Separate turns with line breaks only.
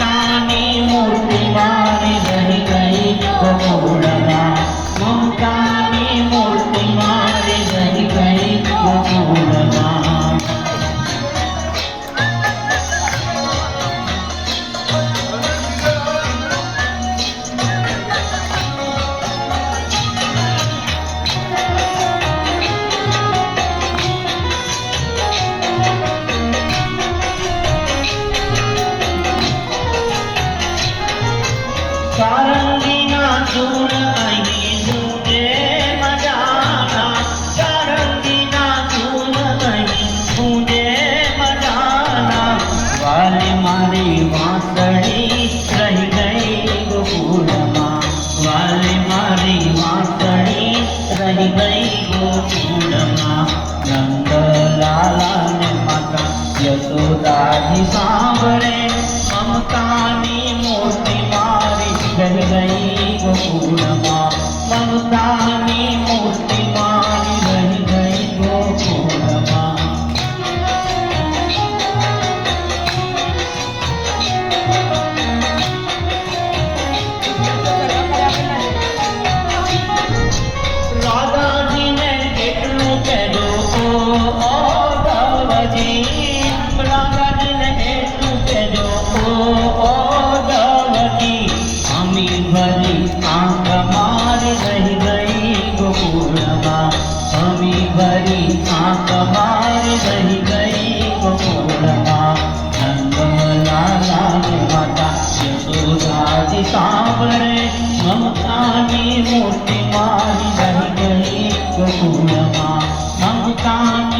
મમતાની મૂર્તિ મારી રહી ગઈ ગોકુળમાં. મમતાની મૂર્તિ મારી રહી ગઈ ગોકુળમાં. સારંગીના સૂર અહીં ગૂંજે મજાના. સારંગીના સૂર અહીં ગૂંજે મજાના. વાલી મારી વાંસળી રહી ગઈ ગોકુળમાં. વાલી મારી વાંસળી રહી ગઈ ગોકુળમાં. નંદલાલા ને માતા યશોદાજી સાંભળે મમતાની મૂર્તિ મારી રહી ગઈ ગોકુળમાં. મમતાની મૂર્તિ મારી રહી ગઈ ગોકુળમાં. રાધાજીને એટલું કહેજો ઓ દવજી. રાધાજીને એટલું કહેજો ઓ દવજી. અમી ભરી આંખ મારી રહી ગઈ ગોકુળમાં. અમી ભરી આંખ મારી રહી ગઈ ગોકુળમાં. નંદલાલા ને માતા યશોદાજી સાંભળે મમતાની મૂર્તિ મારી રહી ગઈ ગોકુળમાં. મમતા